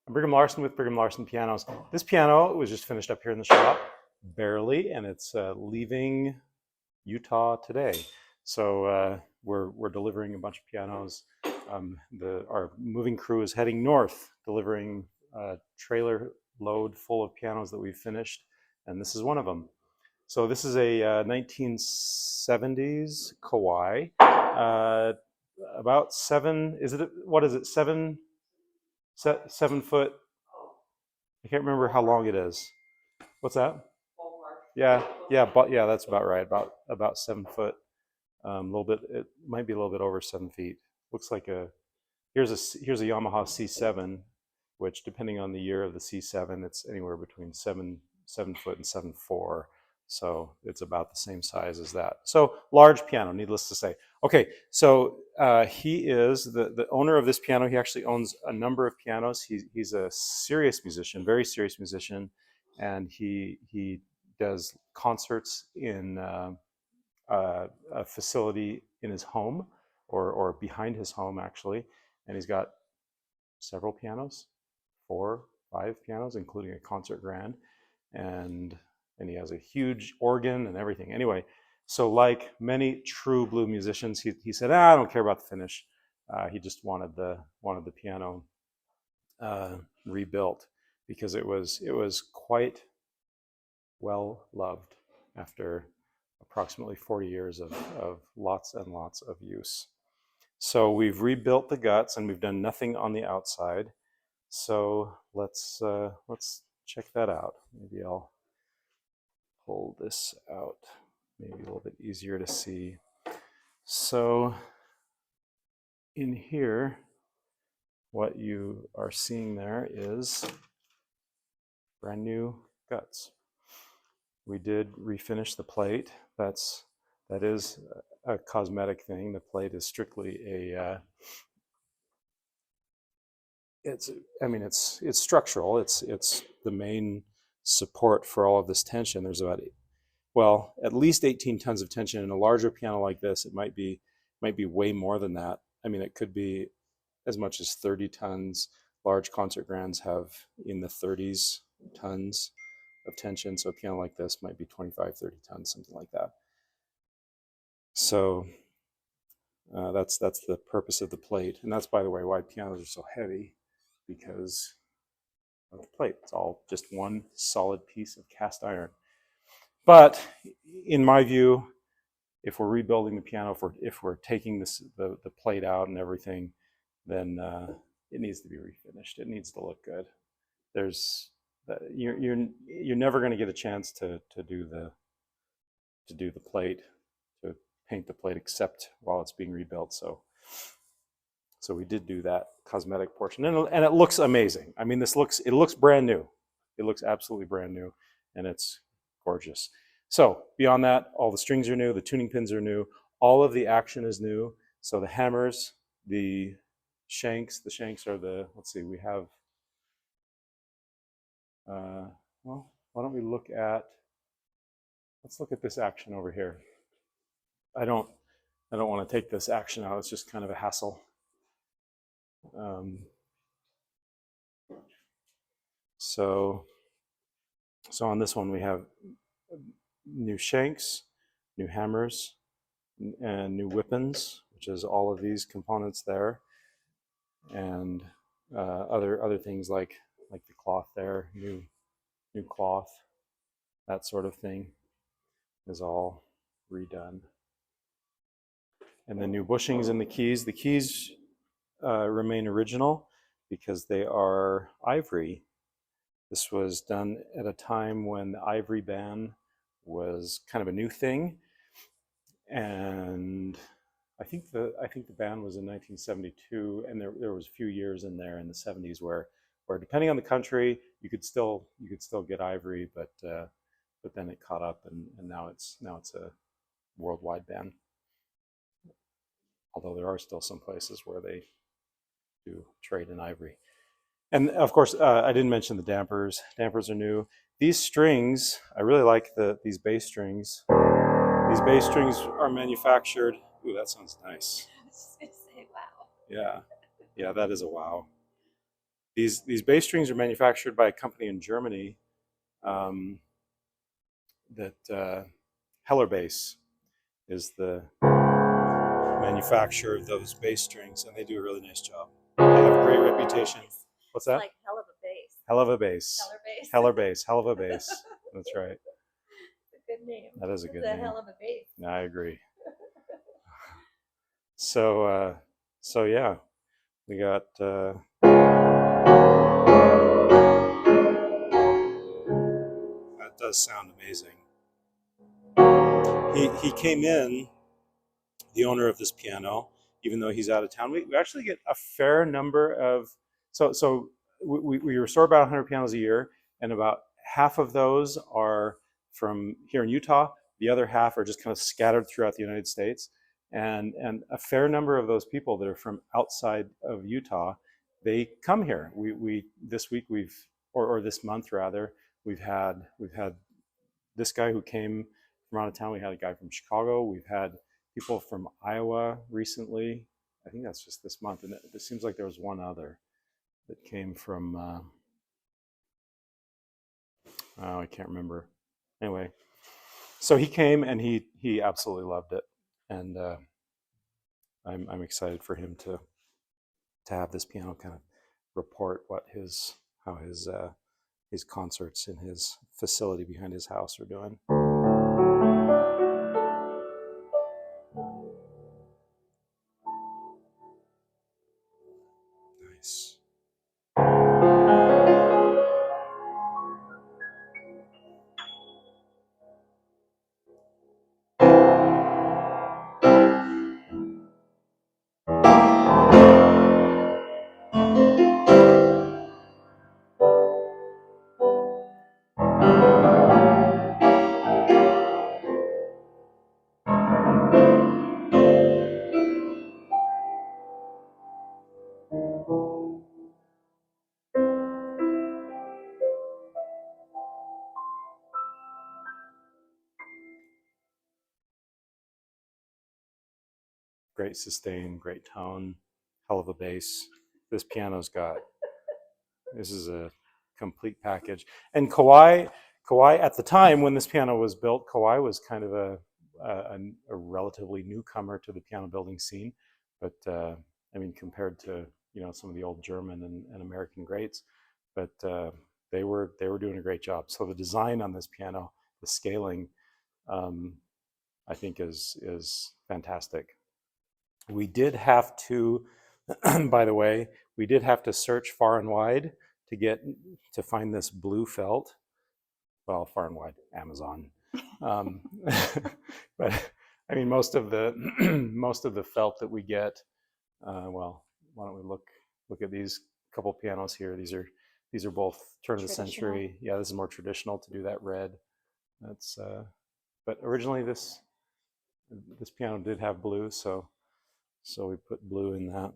Brigham Larson with Brigham Larson Pianos. This piano was just finished up here in the shop, barely, and it's leaving Utah today. So we're delivering a bunch of pianos. Our moving crew is heading north, delivering a trailer load full of pianos that we've finished, and this is one of them. So this is a 1970s Kawai, about seven. What is it? 7 foot. I can't remember how long it is. What's that? Yeah, but yeah, that's about right. About 7 foot. A little bit. It might be a little bit over 7 feet. Looks like here's a Yamaha C7, which depending on the year of the C7, it's anywhere between 7 foot and 7'4". So it's about the same size as that. So large piano, needless to say. Okay, so he is the owner of this piano. He actually owns a number of pianos. He's a serious musician, very serious musician, and he does concerts in a facility in his home or behind his home actually, and he's got several pianos, 4, 5 pianos, including a concert grand, and he has a huge organ and everything. Anyway, so like many true blues musicians, he said, I don't care about the finish. He just wanted the piano rebuilt because it was quite well loved after approximately 40 years of lots and lots of use. So we've rebuilt the guts and we've done nothing on the outside. So let's check that out. Maybe I'll pull this out, maybe a little bit easier to see. So in here, what you are seeing there is brand new guts. We did refinish the plate. That is a cosmetic thing. The plate is strictly it's structural. It's the main support for all of this tension. There's about at least 18 tons of tension. In a larger piano like this, it might be way more than that. I mean, it could be as much as 30 tons. Large concert grands have in the 30s tons of tension. So a piano like this might be 25, 30 tons, something like that. So that's the purpose of the plate. And that's, by the way, why pianos are so heavy, because of the plate. It's all just one solid piece of cast iron. But in my view, if we're rebuilding the piano, if we're taking the plate out and everything, then it needs to be refinished. It needs to look good. You're never going to get a chance to do the plate, to paint the plate, except while it's being rebuilt. So we did do that cosmetic portion, and it looks amazing. I mean, it looks brand new. It looks absolutely brand new, and it's gorgeous. So beyond that, all the strings are new, the tuning pins are new, all of the action is new. So the hammers, the shanks are let's see, we have, well, why don't we let's look at this action over here. I don't want to take this action out. It's just kind of a hassle. So on this one, we have new shanks, new hammers, and new whippings, which is all of these components there, and other things like the cloth there, new cloth, that sort of thing is all redone. And the new bushings and the keys. The keys remain original because they are ivory. This was done at a time when the ivory ban was kind of a new thing, and I think the ban was in 1972, and there was a few years in there in the 70s where depending on the country you could still get ivory, but then it caught up, and now it's a worldwide ban. Although there are still some places where they do trade in ivory. And of course, I didn't mention the dampers. Dampers are new. These strings, I really like these bass strings. These bass strings are manufactured. Ooh, that sounds nice. I was just gonna say, wow. Yeah, that is a wow. These bass strings are manufactured by a company in Germany that Heller Bass is the manufacturer of those bass strings, and they do a really nice job. They have a great reputation. What's that? Like hell of a bass. Hell of a bass. Heller bass. Heller Bass. Hell of a bass. That's right. It's a good name. That is a good name. name. Hell of a bass. I agree. So yeah, we got. That does sound amazing. He came in, the owner of this piano, even though he's out of town. We actually get a fair number of, so we restore about 100 pianos a year, and about half of those are from here in Utah. The other half are just kind of scattered throughout the United States. And a fair number of those people that are from outside of Utah, they come here. We this week or this month rather, we've had this guy who came from out of town. We had a guy from Chicago. We've had people from Iowa recently. I think that's just this month, and it seems like there was one other that came from. I can't remember. Anyway, so he came and he absolutely loved it, and I'm excited for him to have this piano kind of report how his concerts in his facility behind his house are doing. Nice. Great sustain, great tone, hell of a bass. This piano's got. This is a complete package. And Kawai at the time when this piano was built, Kawai was kind of a relatively newcomer to the piano building scene, but I mean compared to some of the old German and American greats, but they were doing a great job. So the design on this piano, the scaling, I think is fantastic. We did have to, by the way, we did have to search far and wide to find this blue felt. Well, far and wide, Amazon. But I mean, most of the felt that we get. Well, why don't we look at these couple pianos here? These are both turn of the century. Yeah, this is more traditional to do that red. That's but originally this piano did have blue, so we put blue in that.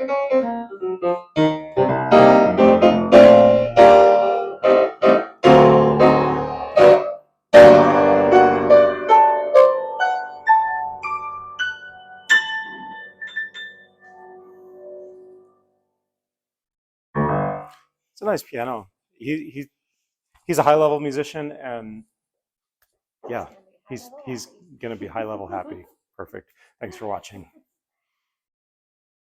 It's a nice piano. He's a high level musician, and yeah, he's gonna be high level happy. Perfect. Thanks for watching.